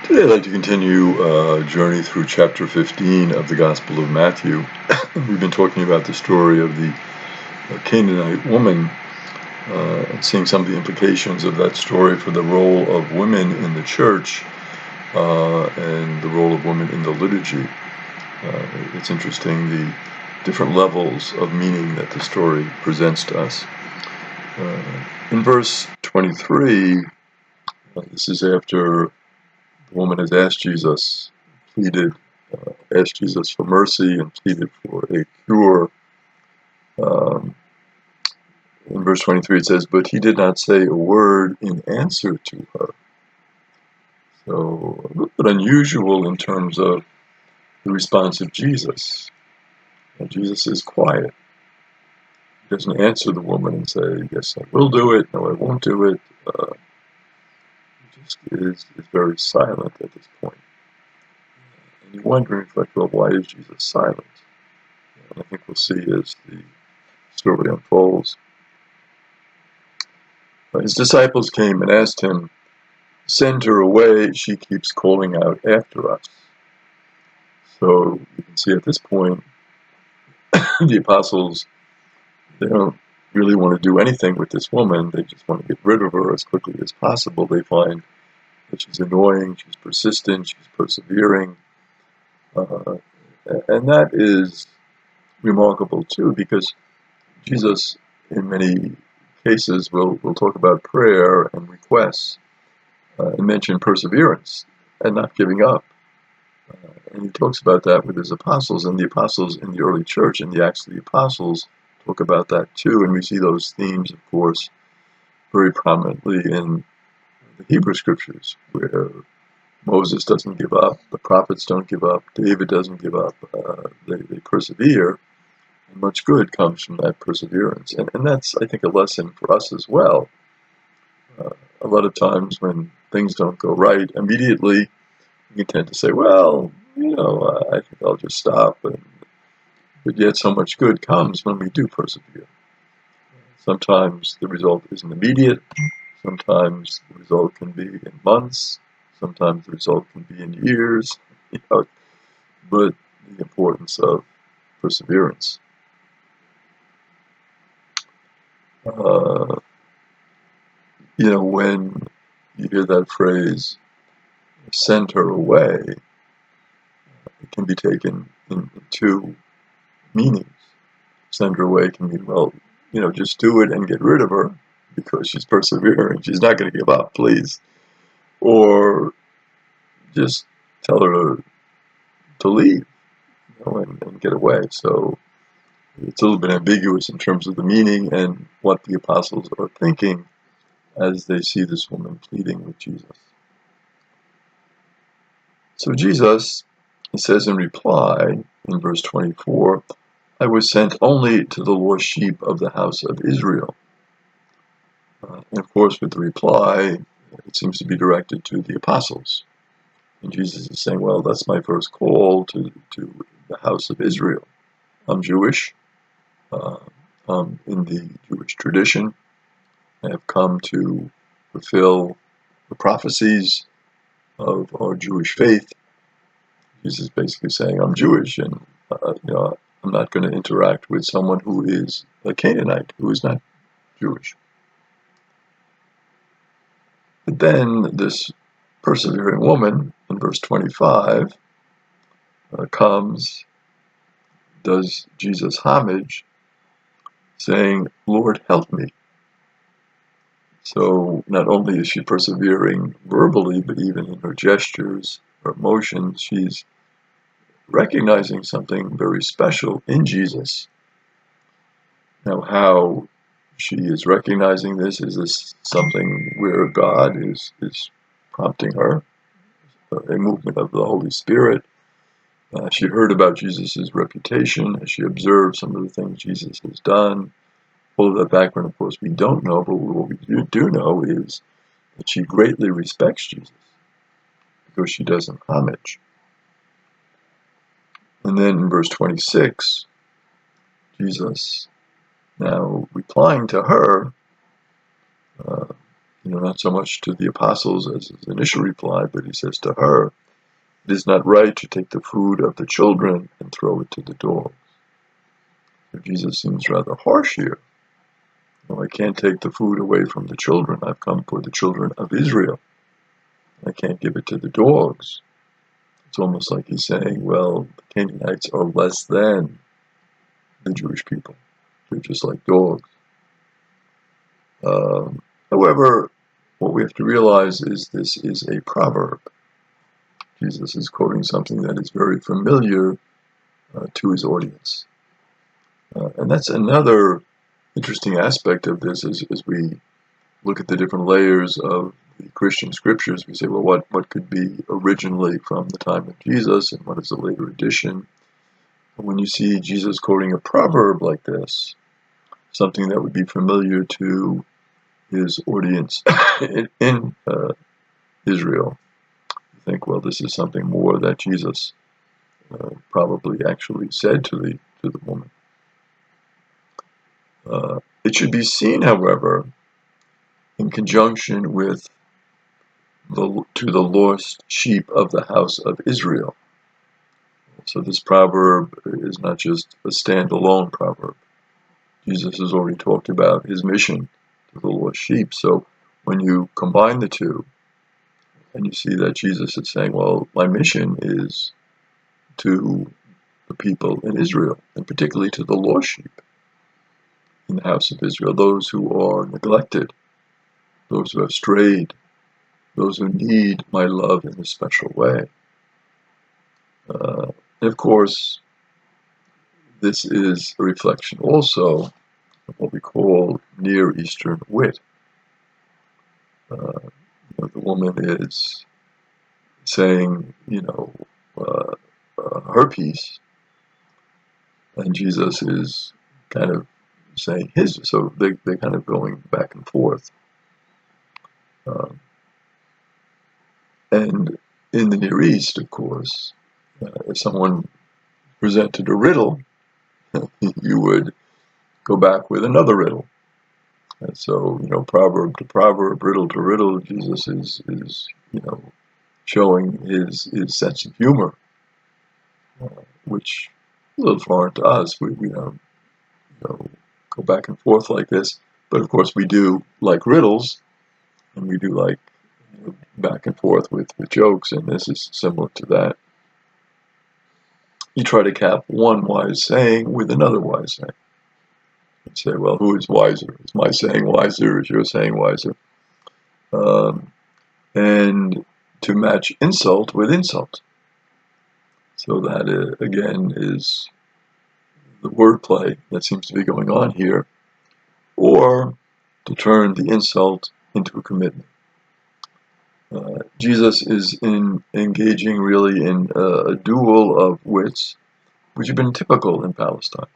Today I'd like to continue a journey through chapter 15 of the Gospel of Matthew. We've been talking about the story of the Canaanite woman and seeing some of the implications of that story for the role of women in the church and the role of women in the liturgy. It's interesting the different levels of meaning that the story presents to us. In verse 23, this is after the woman has asked Jesus for mercy and pleaded for a cure. In verse 23 it says, "But he did not say a word in answer to her." So a little bit unusual in terms of the response of Jesus. And Jesus is quiet. He doesn't answer the woman and say, "Yes, I will do it. No, I won't do it." He just is very silent at this point. And you wonder and reflect, well, why is Jesus silent? And I think we'll see as the story unfolds. His disciples came and asked him, "Send her away, she keeps calling out after us." So you can see at this point, the apostles, they don't really want to do anything with this woman. They just want to get rid of her as quickly as possible. They find that she's annoying, she's persistent, she's persevering. And that is remarkable too, because Jesus, in many cases, will talk about prayer and requests and mention perseverance and not giving up. And he talks about that with his apostles, and the apostles in the early church and the Acts of the Apostles talk about that too. And we see those themes, of course, very prominently in the Hebrew Scriptures, where Moses doesn't give up, the prophets don't give up, David doesn't give up, they persevere, and much good comes from that perseverance. And that's, I think, a lesson for us as well. A lot of times when things don't go right, immediately we tend to say, well, I think I'll just stop. But yet so much good comes when we do persevere. Sometimes the result isn't immediate. Sometimes the result can be in months. Sometimes the result can be in years. But the importance of perseverance. When you hear that phrase, "send her away," it can be taken in two meanings. Send her away can mean, well, just do it and get rid of her because she's persevering. She's not going to give up, please. Or just tell her to leave, and get away. So it's a little bit ambiguous in terms of the meaning and what the apostles are thinking as they see this woman pleading with Jesus. So Jesus, he says in reply, in verse 24, "I was sent only to the lost sheep of the house of Israel." And of course, with the reply, it seems to be directed to the apostles. And Jesus is saying, well, that's my first call to the house of Israel. I'm Jewish. I'm in the Jewish tradition. I have come to fulfill the prophecies of our Jewish faith. Jesus is basically saying, I'm Jewish, and I'm not going to interact with someone who is a Canaanite, who is not Jewish. But then this persevering woman in verse 25 comes, does Jesus homage, saying, "Lord, help me." So not only is she persevering verbally, but even in her gestures, her emotions, she's recognizing something very special in Jesus. Now, how she is recognizing this, is this something where God is prompting her, a movement of the Holy Spirit? She heard about Jesus' reputation. She observed some of the things Jesus has done. All of that background, of course, we don't know, but what we do know is that she greatly respects Jesus because she does him homage. And then in verse 26, Jesus, now replying to her, not so much to the apostles as his initial reply, but he says to her, "It is not right to take the food of the children and throw it to the dogs." So Jesus seems rather harsh here. I can't take the food away from the children. I've come for the children of Israel. I can't give it to the dogs. It's almost like he's saying, well, the Canaanites are less than the Jewish people. They're just like dogs. However, what we have to realize is this is a proverb. Jesus is quoting something that is very familiar to his audience. And that's another interesting aspect of this as we look at the different layers of the Christian scriptures. We say, well, what could be originally from the time of Jesus and what is a later addition? When you see Jesus quoting a proverb like this, something that would be familiar to his audience in Israel, you think, well, this is something more that Jesus probably actually said to the woman. It should be seen, however, in conjunction with to the lost sheep of the house of Israel. So this proverb is not just a standalone proverb. Jesus has already talked about his mission to the lost sheep. So when you combine the two, and you see that Jesus is saying, well, my mission is to the people in Israel, and particularly to the lost sheep in the house of Israel, those who are neglected, those who have strayed, those who need my love in a special way. And of course, this is a reflection also of what we call Near Eastern wit. The woman is saying, her piece, and Jesus is kind of saying his. So they're kind of going back and forth. And in the Near East, of course, if someone presented a riddle, you would go back with another riddle. And so, proverb to proverb, riddle to riddle, Jesus is showing his sense of humor, which is a little foreign to us. We don't go back and forth like this, but of course we do like riddles, and we do like back and forth with jokes, and this is similar to that. You try to cap one wise saying with another wise saying. You say, well, who is wiser? Is my saying wiser? Is your saying wiser? And to match insult with insult. So that, again, is the wordplay that seems to be going on here, or to turn the insult into a commitment. Jesus is engaging really in a duel of wits, which have been typical in Palestine.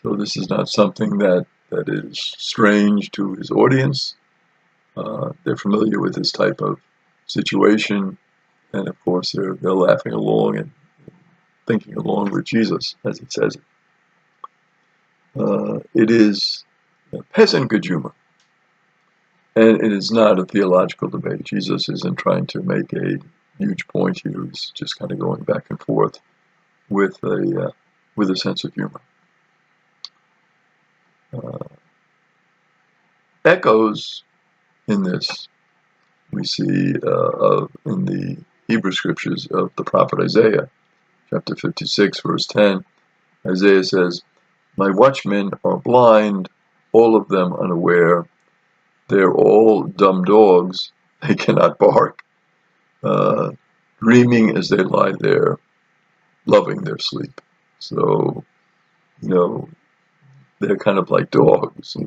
So this is not something that is strange to his audience. They're familiar with this type of situation, and of course they're laughing along and thinking along with Jesus as he says it. It is peasant good humor, and it is not a theological debate. Jesus isn't trying to make a huge point here. He's just kind of going back and forth with a sense of humor. Echoes in this we see in the Hebrew scriptures of the prophet Isaiah, chapter 56, verse 10. Isaiah says, "My watchmen are blind, all of them unaware. They're all dumb dogs. They cannot bark, dreaming as they lie there, loving their sleep." So, they're kind of like dogs.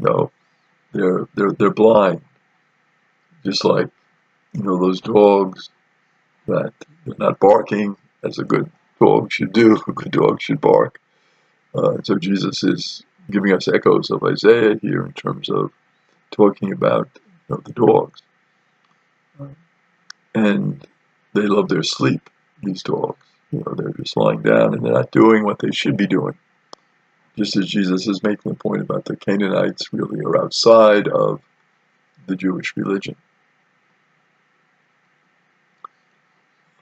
They're blind, just like those dogs that they're not barking as a good dog should do. A good dog should bark. So Jesus is giving us echoes of Isaiah here in terms of talking about the dogs. And they love their sleep, these dogs. They're just lying down and they're not doing what they should be doing. Just as Jesus is making the point about the Canaanites really are outside of the Jewish religion.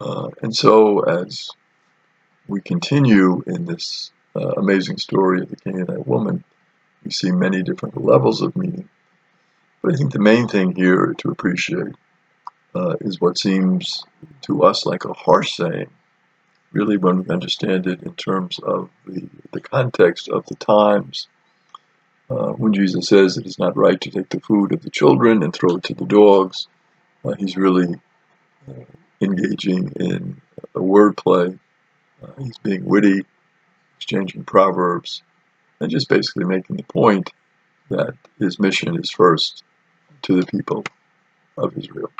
And so as we continue in this amazing story of the Canaanite woman, we see many different levels of meaning. But I think the main thing here to appreciate is what seems to us like a harsh saying, really when we understand it in terms of the context of the times. When Jesus says it is not right to take the food of the children and throw it to the dogs, he's really engaging in a wordplay. He's being witty, exchanging proverbs, and just basically making the point that his mission is first to the people of Israel.